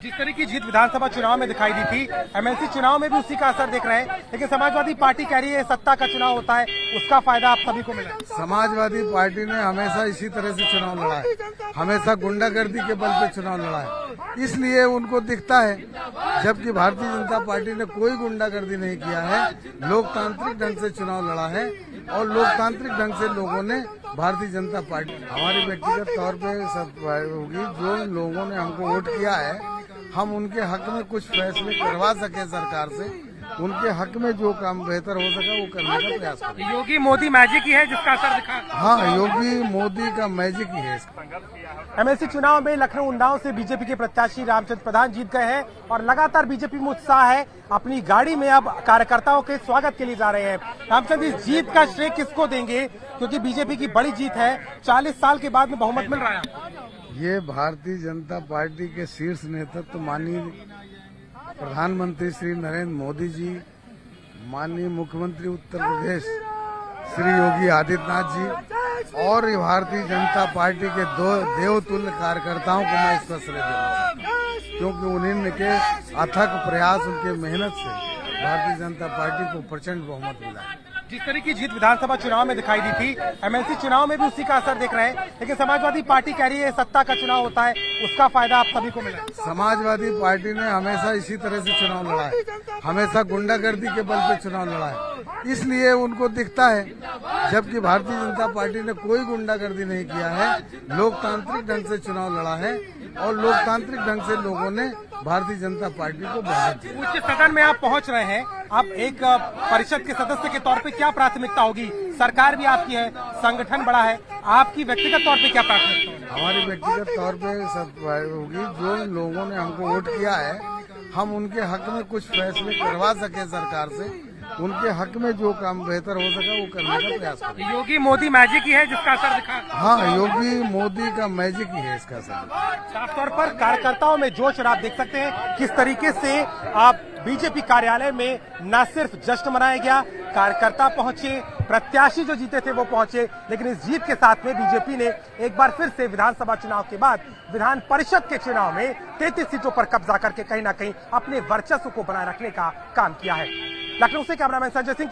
जिस तरह की जीत विधानसभा चुनाव में दिखाई दी थी, एमएलसी चुनाव में भी उसी का असर देख रहे हैं। लेकिन समाजवादी पार्टी कह रही है सत्ता का चुनाव होता है, उसका फायदा आप सभी को मिला। समाजवादी पार्टी ने हमेशा इसी तरह से चुनाव लड़ा है, हमेशा गुंडागर्दी के बल पे चुनाव लड़ा है, इसलिए उनको दिखता है। जबकि भारतीय जनता पार्टी ने कोई गुंडागर्दी नहीं किया है, लोकतांत्रिक ढंग से चुनाव लड़ा है और लोकतांत्रिक ढंग से लोगों ने भारतीय जनता पार्टी हमारी व्यक्तिगत तौर पे सब होगी। जो लोगों ने हमको वोट किया है, हम उनके हक में कुछ फैसले करवा सके सरकार से, उनके हक में जो काम बेहतर हो सका वो करने का प्रयास करें। योगी मोदी मैजिक ही है जिसका असर दिखा। हाँ, योगी मोदी का मैजिक ही है। एमएलसी चुनाव में लखनऊ उन्नाव से बीजेपी के प्रत्याशी रामचंद्र प्रधान जीत गए हैं और लगातार बीजेपी में उत्साह है। अपनी गाड़ी में अब कार्यकर्ताओं के स्वागत के लिए जा रहे हैं। रामचंद्र, इस जीत का श्रेय किसको देंगे, क्योंकि बीजेपी की बड़ी जीत है, 40 साल के बाद में बहुमत मिल रहा है। ये भारतीय जनता पार्टी के शीर्ष नेतृत्व माननीय प्रधानमंत्री श्री नरेंद्र मोदी जी, माननीय मुख्यमंत्री उत्तर प्रदेश श्री योगी आदित्यनाथ जी और भारतीय जनता पार्टी के दो देवतुल्य कार्यकर्ताओं को मैं इसका श्रेय दूंगा, क्योंकि उन्हीं के अथक प्रयास, उनके मेहनत से भारतीय जनता पार्टी को प्रचंड बहुमत मिला है। जिस तरह की जीत विधानसभा चुनाव में दिखाई दी थी, एमएलसी चुनाव में भी उसी का असर देख रहे हैं। लेकिन समाजवादी पार्टी कह रही है सत्ता का चुनाव होता है, उसका फायदा आप सभी को मिला। समाजवादी पार्टी ने हमेशा इसी तरह से चुनाव लड़ा है, हमेशा गुंडागर्दी के बल पे चुनाव लड़ा है, इसलिए उनको दिखता है। जबकि भारतीय जनता पार्टी ने कोई गुंडागर्दी नहीं किया है, लोकतांत्रिक ढंग से चुनाव लड़ा है और लोकतांत्रिक ढंग से लोगों ने भारतीय जनता पार्टी को बहुमत दिया। उच्च सदन में आप पहुंच रहे हैं, आप एक परिषद के सदस्य के तौर पे क्या प्राथमिकता होगी? सरकार भी आपकी है, संगठन बड़ा है, आपकी व्यक्तिगत तौर पे क्या प्राथमिकता होगी? हमारी व्यक्तिगत तौर पे सब होगी। जो लोगों ने हमको वोट किया है, हम उनके हक में कुछ फैसले करवा सके सरकार से, उनके हक में जो काम बेहतर हो सका वो करने का प्रयास करें। योगी मोदी मैजिक ही है जिसका असर दिखा। हाँ, योगी मोदी का मैजिक ही है इसका असर। साफ तौर पर कार्यकर्ताओं में जोश, और आप देख सकते हैं किस तरीके से आप बीजेपी कार्यालय में न सिर्फ जश्न मनाया गया, कार्यकर्ता पहुंचे, प्रत्याशी जो जीते थे वो पहुंचे, लेकिन इस जीत के साथ में बीजेपी ने एक बार फिर से विधानसभा चुनाव के बाद विधान परिषद के चुनाव में 33 सीटों पर कब्जा करके कहीं ना कहीं अपने वर्चस्व को बनाए रखने का काम किया है। लखनऊ से कैमरामैन संजय सिंह।